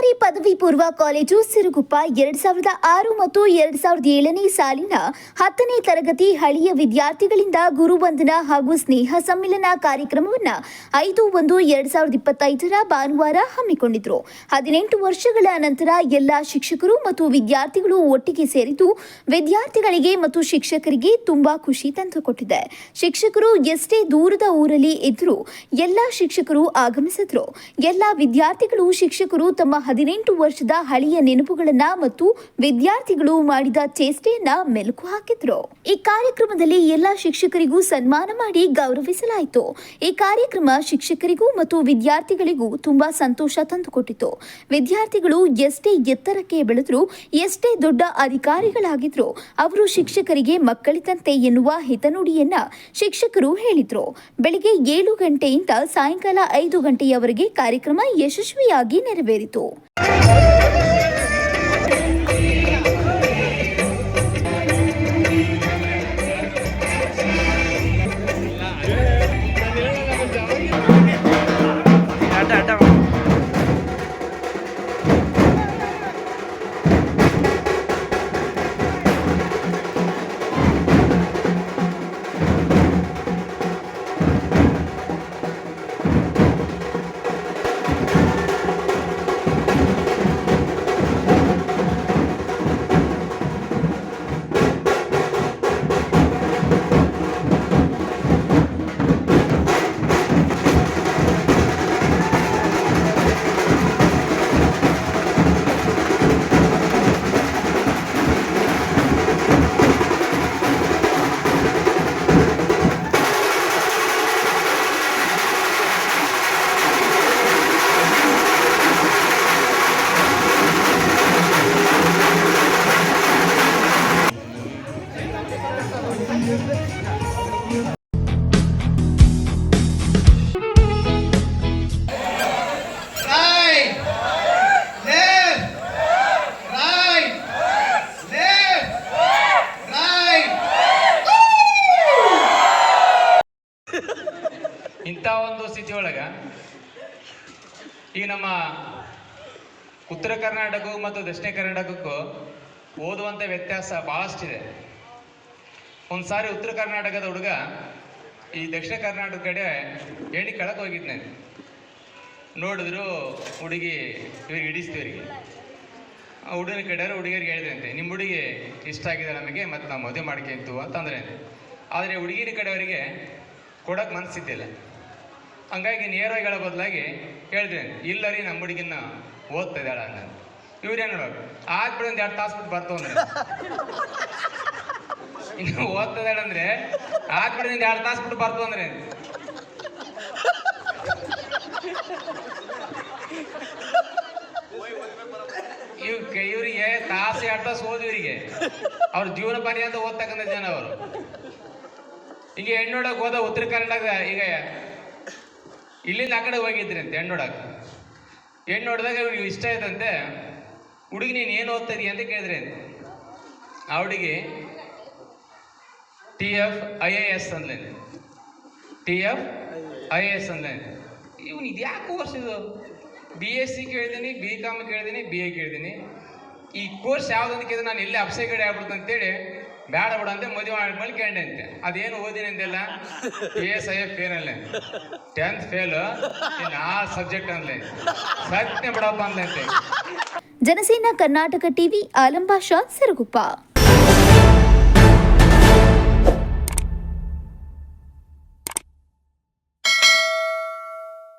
ಸರ್ಕಾರಿ ಪದವಿ ಪೂರ್ವ ಕಾಲೇಜು ಸಿರುಗುಪ್ಪ 2006 ಮತ್ತು 2007ನೇ ಸಾಲಿನ 10ನೇ ತರಗತಿ ಹಳೆಯ ವಿದ್ಯಾರ್ಥಿಗಳಿಂದ ಗುರುವಂದನಾ ಹಾಗೂ ಸ್ನೇಹ ಸಮ್ಮಿಲನ ಕಾರ್ಯಕ್ರಮವನ್ನು 5/1/2025 ಭಾನುವಾರ ಹಮ್ಮಿಕೊಂಡಿದ್ರು. 18 ವರ್ಷಗಳ ನಂತರ ಎಲ್ಲ ಶಿಕ್ಷಕರು ಮತ್ತು ವಿದ್ಯಾರ್ಥಿಗಳು ಒಟ್ಟಿಗೆ ಸೇರಿದ್ದು ವಿದ್ಯಾರ್ಥಿಗಳಿಗೆ ಮತ್ತು ಶಿಕ್ಷಕರಿಗೆ ತುಂಬಾ ಖುಷಿ ತಂದುಕೊಟ್ಟಿದೆ. ಶಿಕ್ಷಕರು ಎಷ್ಟೇ ದೂರದ ಊರಲ್ಲಿ ಇದ್ದರೂ ಎಲ್ಲ ಶಿಕ್ಷಕರು ಆಗಮಿಸಿದ್ರು. ಎಲ್ಲ ವಿದ್ಯಾರ್ಥಿಗಳು ಶಿಕ್ಷಕರು ತಮ್ಮ 18 ವರ್ಷದ ಹಳೆಯ ನೆನಪುಗಳನ್ನ ಮತ್ತು ವಿದ್ಯಾರ್ಥಿಗಳು ಮಾಡಿದ ಚೇಷ್ಟೆಯನ್ನ ಮೆಲುಕು ಹಾಕಿದ್ರು. ಈ ಕಾರ್ಯಕ್ರಮದಲ್ಲಿ ಎಲ್ಲ ಶಿಕ್ಷಕರಿಗೂ ಸನ್ಮಾನ ಮಾಡಿ ಗೌರವಿಸಲಾಯಿತು. ಈ ಕಾರ್ಯಕ್ರಮ ಶಿಕ್ಷಕರಿಗೂ ಮತ್ತು ವಿದ್ಯಾರ್ಥಿಗಳಿಗೂ ತುಂಬಾ ಸಂತೋಷ ತಂದುಕೊಟ್ಟಿತು. ವಿದ್ಯಾರ್ಥಿಗಳು ಎಷ್ಟೇ ಎತ್ತರಕ್ಕೆ ಬೆಳೆದ್ರು, ಎಷ್ಟೇ ದೊಡ್ಡ ಅಧಿಕಾರಿಗಳಾಗಿದ್ರು, ಅವರು ಶಿಕ್ಷಕರಿಗೆ ಮಕ್ಕಳಿದ್ದಂತೆ ಎನ್ನುವ ಹಿತನುಡಿಯನ್ನ ಶಿಕ್ಷಕರು ಹೇಳಿದ್ರು. ಬೆಳಿಗ್ಗೆ 7 ಗಂಟೆಯಿಂದ ಸಾಯಂಕಾಲ 5 ಗಂಟೆಯವರೆಗೆ ಕಾರ್ಯಕ್ರಮ ಯಶಸ್ವಿಯಾಗಿ ನೆರವೇರಿತು. ಇಂಥ ಒಂದು ಸ್ಥಿತಿ ಒಳಗೆ ಈಗ ನಮ್ಮ ಉತ್ತರ ಕರ್ನಾಟಕಕ್ಕೂ ಮತ್ತು ದಕ್ಷಿಣ ಕರ್ನಾಟಕಕ್ಕೂ ಓದುವಂಥ ವ್ಯತ್ಯಾಸ ಭಾಳಷ್ಟಿದೆ. ಒಂದು ಸಾರಿ ಉತ್ತರ ಕರ್ನಾಟಕದ ಹುಡುಗ ಈ ದಕ್ಷಿಣ ಕರ್ನಾಟಕ ಕಡೆ ಎಣ್ಣೆ ಕೆಳಕ್ಕೆ ಹೋಗಿದ್ದೆ. ನೋಡಿದ್ರು ಹುಡುಗಿ ಇವ್ರಿಗೆ ಹಿಡಿಸ್ತೀವ್ರಿಗೆ. ಹುಡುಗನ ಕಡೆಯವರು ಹುಡುಗಿಯರಿಗೆ ಹೇಳಿದಂತೆ, ನಿಮ್ಮ ಹುಡುಗಿ ಇಷ್ಟ ಆಗಿದೆ ನಮಗೆ, ಮತ್ತು ನಾವು ಮದುವೆ ಮಾಡ್ಕೊಂತು ಅಂತಂದ್ರೆ. ಆದರೆ ಹುಡುಗಿನ ಕಡೆಯವರಿಗೆ ಕೊಡೋಕೆ ಮನಸ್ಸಿದ್ದಿಲ್ಲ. ಹಂಗಾಗಿ ನೇರವಾಗಿ ಹೇಳೋ ಬದಲಾಗಿ ಹೇಳಿದ್ರೆ, ಇಲ್ಲ ರೀ ನಮ್ಮ ಹುಡುಗಿನ ಓದ್ತಾ ಇದ್ದಾಳ ಅಂತ. ಇವ್ರೇನು ನೋಡೋದು, ಆಗ್ಬಿಡಿ ಒಂದು 2 ತಾಸು ಬಿಟ್ಟು ಬರ್ತು ಅಂದ್ರೆ, ಇನ್ನು ಓದ್ತಾ ಇದ್ದಾಳಂದ್ರೆ ಆಗ್ಬಿಡಿ ಒಂದು 2 ತಾಸು ಬಿಟ್ಟು ಬರ್ತು ಅಂದ್ರೆ, ಇವ್ರಿಗೆ ತಾಸು 2 ತಾಸು ಓದಿ ಇವರಿಗೆ ಅವ್ರ ಜೀವನ ಪರ್ಯಂತ ಓದ್ತಕ್ಕಂಥ ಜನ ಅವರು. ಈಗ ಹೆಣ್ಣೋಡಕ್ಕೆ ಹೋದ ಉತ್ತರ ಕರ್ನಾಟಕ, ಈಗ ಇಲ್ಲಿಂದ ಆ ಕಡೆ ಹೋಗಿದ್ರಿ ಅಂತ ಹೆಣ್ಣೋಡಕ್ಕೆ. ಹೆಣ್ಣು ನೋಡಿದಾಗ ಇವ್ರಿಗೆ ಇಷ್ಟ ಆಯ್ತಂತೆ. ಹುಡುಗಿ ನೀನು ಏನು ಓದ್ತದಿ ಅಂತ ಕೇಳಿದ್ರಿ ಅಂತ. ಆ ಹುಡುಗಿ TF-IAS ಅಂದ್ಲೆ. TF-IAS ಅಂದ್ಲೆ. ಇವನು ಇದು ಯಾಕೆ ಕೋರ್ಸ್ ಇದು? BSc ಕೇಳಿದ್ದೀನಿ, BCom ಕೇಳಿದ್ದೀನಿ, BA ಕೇಳಿದ್ದೀನಿ. ಈ ಕೋರ್ಸ್ ಯಾವುದಂತ ಕೇಳಿದ್ರೆ ನಾನು ಎಲ್ಲಿ ಅಪ್ಸೈ ಕಡೆ ಆಗ್ಬಿಡ್ತು ಅಂತೇಳಿ ಬೇಡ ಬಿಡ ಅಂತ ಮದುವೆ ಮಾಡಿ ಕೇಳಿ ಅಂತೆ. ಅದೇನು ಓದಿನ ಅಂತೆಲ್ಲ ASIF ಫೇಲಲ್ಲೇ, 10th ಫೇಲು, ಇನ್ನು 6 ಸಬ್ಜೆಕ್ಟ್ ಅಂದ್ಲೆ. ಸತ್ಯ ಬಿಡಪ್ಪ ಅಂದಂತೆ. ಜನಸೇನಾ ಕರ್ನಾಟಕ ಟಿವಿ, ಆಲಂಬಾಷಾ, ಸಿರುಗುಪ್ಪ.